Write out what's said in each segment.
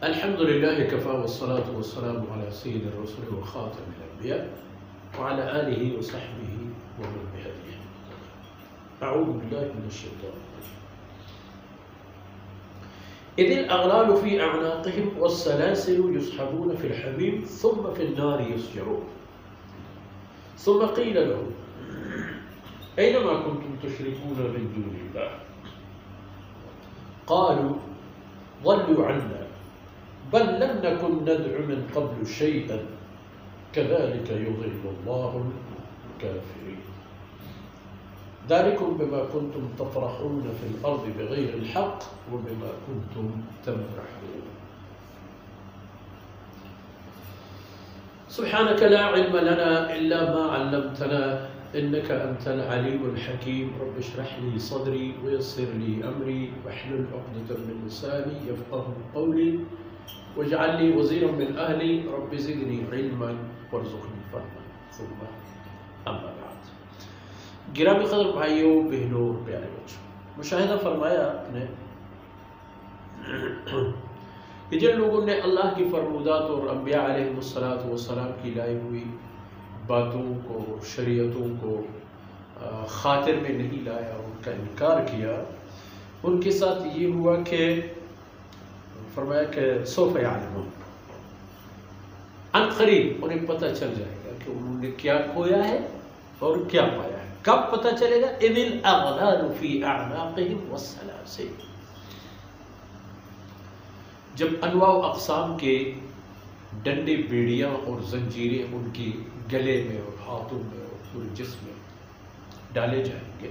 الحمد لله كفى والصلاة والسلام على سيد الرسل وخاتم الأنبياء وعلى آله وصحبه ومن بهديه. أعوذ بالله من الشيطان الرجيم. إذ الأغلال في أعناقهم والسلاسل يسحبون في الحميم ثم في النار يسجرون ثم قيل لهم أينما كنتم تشركون من دون الله قالوا ضلوا عنا بل لم نكن ندعو من قبل شيئا كذلك يضل الله الكافرين ذلكم بما كنتم تفرحون في الأرض بغير الحق وبما كنتم تمرحون. سبحانك لا علم لنا إلا ما علمتنا إنك أنت العليم الحكيم. رب اشرح لي صدري ويسر لي أمري واحلل عقدة من لساني يفقه قولي واجعل لي وزيرا من أهلي رب زدني علما وارزقني فهما. ثم أما بعد. گرامی قدر بھائیوں بہنوں پیارے بچوں، مشاہدہ فرمایا آپ نے کہ جن لوگوں نے اللہ کی فرمودات اور انبیاء علیہ السلام کی لائی ہوئی باتوں کو، شریعتوں کو خاطر میں نہیں لایا، ان کا انکار کیا، ان کے ساتھ یہ ہوا کہ فرمایا کہ سوف یعلمون، ان قریب انہیں پتہ چل جائے گا کہ انہوں نے کیا کھویا ہے اور کیا پایا ہے۔ کب پتہ چلے گا؟ اذ الاغلال فی اعناقہم والسلاسل، جب انواع و اقسام کے ڈنڈے، بیڑیاں اور زنجیریں ان کی گلے میں اور ہاتھوں میں اور پورے جسم میں ڈالے جائیں گے،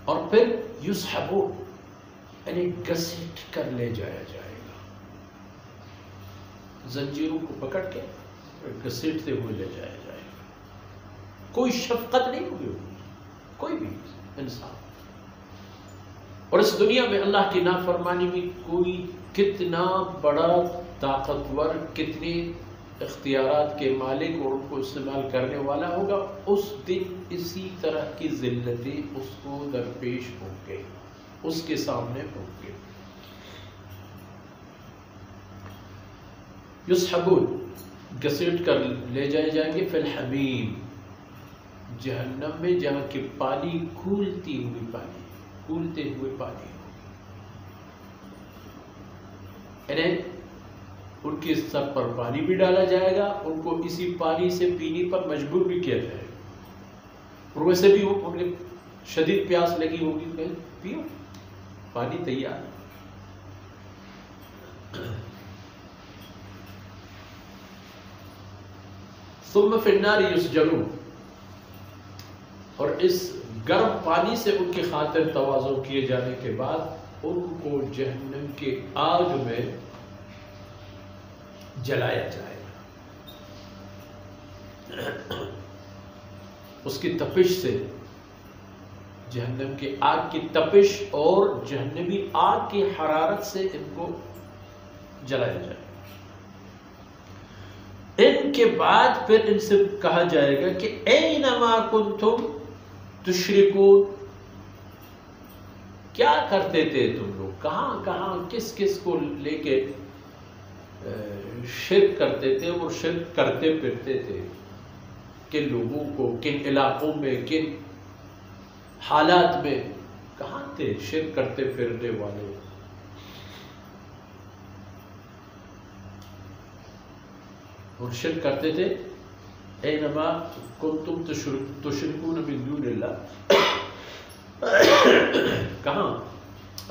اور پھر یسحبون یعنی گھسیٹ کر لے جایا جائے گا، زنجیروں کو پکڑ کے گھسیٹتے ہوئے لے جایا جائے گا۔ کوئی شفقت نہیں ہوگی، کوئی بھی انسان، اور اس دنیا میں اللہ کی نافرمانی میں کوئی کتنا بڑا طاقتور، کتنے اختیارات کے مالک اور ان کو استعمال کرنے والا ہوگا، اس دن اسی طرح کی ذلتیں اس کو درپیش ہوں گے، اس کے سامنے ہوں گے۔ یسحبون گھسیٹ کر لے جائے جائیں گے فی الحمیم، جہنم میں جہاں کہ پانی کھولتے ہوئے پانی یعنی ان کے سر پر پانی بھی ڈالا جائے گا، ان کو اسی پانی سے پینے پر مجبور بھی کیا جائے گا، اور ویسے بھی انہیں شدید پیاس لگی ہوگی کہ پیو، پانی تیار ہے۔ ثم فی النار یسجرون، اور اس گرم پانی سے ان کی خاطر تواضع کیے جانے کے بعد ان کو جہنم کے آگ میں جلایا جائے گا۔ اس کی تپش سے، جہنم کے آگ کی تپش اور جہنمی آگ کی حرارت سے ان کو جلایا جائے گا۔ ان کے بعد پھر ان سے کہا جائے گا کہ اینما کنتم تشرکون، کیا کرتے تھے تم لوگ، کہاں کہاں کس کس کو لے کے شرک کرتے تھے، وہ شرک کرتے پھرتے تھے، کن لوگوں کو، کن علاقوں میں، کن حالات میں کہاں تھے شرک کرتے پھرنے والے۔ اور شرک کرتے تھے اینما کنتم تشرکون من دون اللہ، کہاں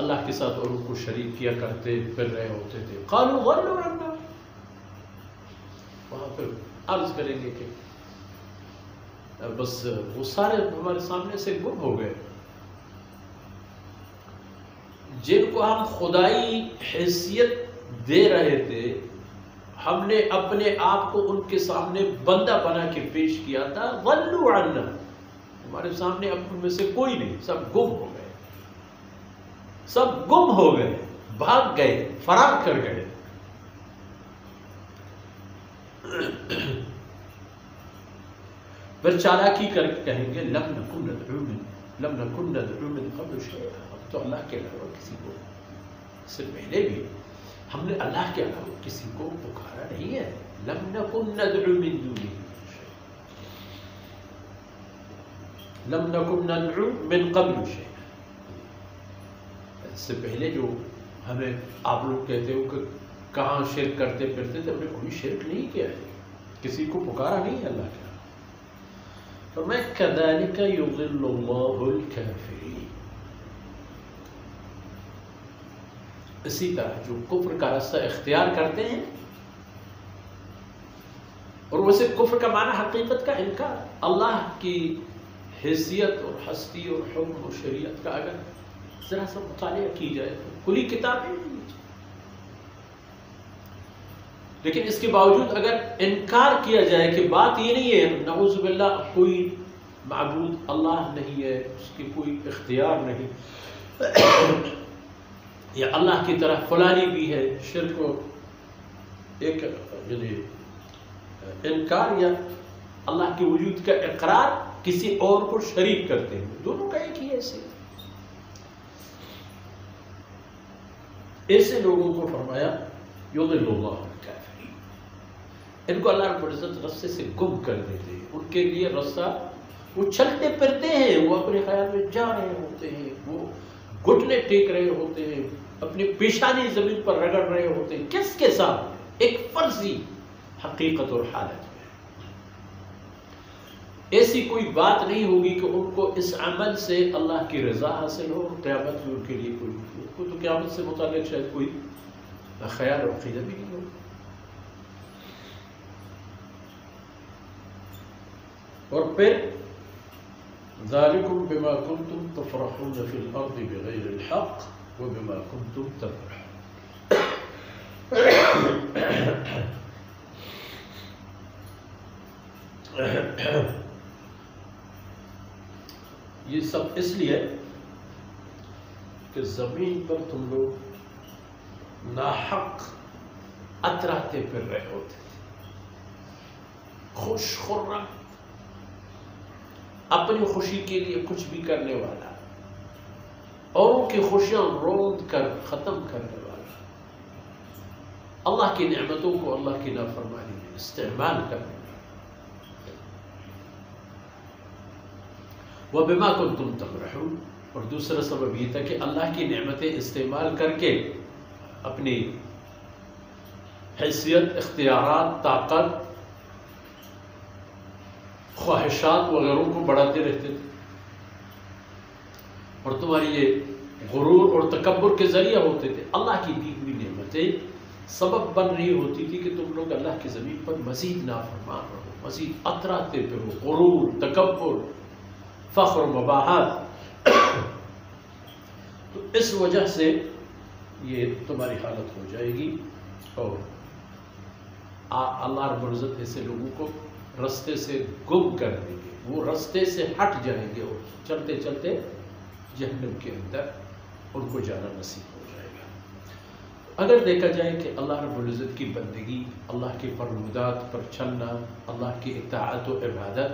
اللہ کے ساتھ اور ان کو شریک کیا کرتے پھر رہے ہوتے تھے۔ قالوا ضلوا عنا، وہاں پھر عرض کریں گے کہ بس وہ سارے ہمارے سامنے سے گم ہو گئے، جن کو ہم خدائی حیثیت دے رہے تھے، ہم نے اپنے آپ کو ان کے سامنے بندہ بنا کے پیش کیا تھا، ضلوا عنا، ہمارے سامنے اب ان میں سے کوئی نہیں، سب گم ہو گئے، سب گم ہو گئے، بھاگ گئے، فرار کر گئے۔ پھر چالاکی کر کے کہیں گے لم نکن ندعو من قبل شیئا، ہم تو اللہ کے علاوہ کسی کو اس سے پہلے بھی ہم نے اللہ کے علاوہ کسی کو پکارا نہیں ہے. لم نکن ندعو من دونه شیئا، لم نکن ندعو من قبل شیئا. اس سے پہلے جو ہمیں آپ لوگ کہتے ہو کہ کہاں شرک کرتے پھرتے تھے، ہم نے کوئی شرک نہیں کیا ہے، کسی کو پکارا نہیں ہے اللہ کے علاوہ. فرمایا کذالک یضل اللہ الکافرین. اسی طرح جو کفر کا راستہ اختیار کرتے ہیں، اور ویسے کفر کا معنی حقیقت کا انکار، اللہ کی حیثیت اور ہستی اور حکم اور شریعت کا اگر ذرا سا مطالعہ کی جائے تو کھلی کتابیں نہیں، لیکن اس کے باوجود اگر انکار کیا جائے کہ بات یہ نہیں ہے، نعوذ باللہ کوئی معبود اللہ نہیں ہے، اس کی کوئی اختیار نہیں، یا اللہ کی طرح فلانی بھی ہے، شرک کو ایک یعنی انکار یا اللہ کے وجود کا اقرار کسی اور کو شریک کرتے ہیں، دونوں کا ایک ہی ایسے لوگوں کو فرمایا یضل اللہ الکافرین، ان کو اللہ رب العزت رستے سے گم کر دیتے ہیں. ان کے لیے رستہ وہ چلتے پھرتے ہیں، وہ اپنے خیال میں جا رہے ہوتے ہیں، وہ گھٹنے ٹیک رہے ہوتے ہیں، اپنی پیشانی زمین پر رگڑ رہے ہوتے ہیں. کس کے ساتھ؟ ایک فرضی حقیقت اور حالت میں. ایسی کوئی بات نہیں ہوگی کہ ان کو اس عمل سے اللہ کی رضا حاصل ہو، قیامت میں ان کے لیے کوئی تو قیامت سے متعلق شاید کوئی خیال اور عقیدہ بھی نہیں ہو. اور پھر ذالکم بما کنتم تفرحون فی الارض بغیر الحق وبما کنتم تفرحون. یہ سب اس لیے کہ زمین پر تم لوگ ناحق اتراتے پھر رہے ہوتے تھے، خوش خرم، اپنی خوشی کے لیے کچھ بھی کرنے والا، اوروں کی خوشیاں روند کر ختم کرنے والا، اللہ کی نعمتوں کو اللہ کی نافرمانی میں استعمال کرنے والا. وَبِمَا كُنْتُمْ تَفْرَحُونَ. اور دوسرا سبب یہ تھا کہ اللہ کی نعمتیں استعمال کر کے اپنی حیثیت، اختیارات، طاقت، خواہشات وغیرہ کو بڑھاتے رہتے تھے، اور تمہاری یہ غرور اور تکبر کے ذریعہ ہوتے تھے. اللہ کی دی ہوئی نعمتیں سبب بن رہی ہوتی تھی کہ تم لوگ اللہ کی زمین پر مزید نافرمان رہو، مزید اتراتے پھرو، غرور، تکبر، فخر و مباحات. تو اس وجہ سے یہ تمہاری حالت ہو جائے گی، اور اللہ رب العزت ایسے لوگوں کو رستے سے گم کر دیں گے، وہ رستے سے ہٹ جائیں گے اور چلتے چلتے جہنم کے اندر ان کو جانا نصیب ہو جائے گا. اگر دیکھا جائے کہ اللہ رب العزت کی بندگی، اللہ کے فرمودات پر چلنا، اللہ کی اطاعت و عبادت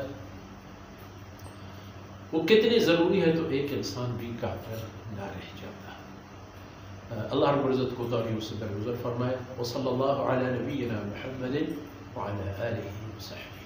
وہ کتنی ضروری ہے، تو ایک انسان بھی کافر نہ رہ جاتا. اللہ رب العزت کو کوتاہیوں سے درگزر فرمائے. وصلی اللہ علی نبینا محمد وعلی آلہ وصحبہ.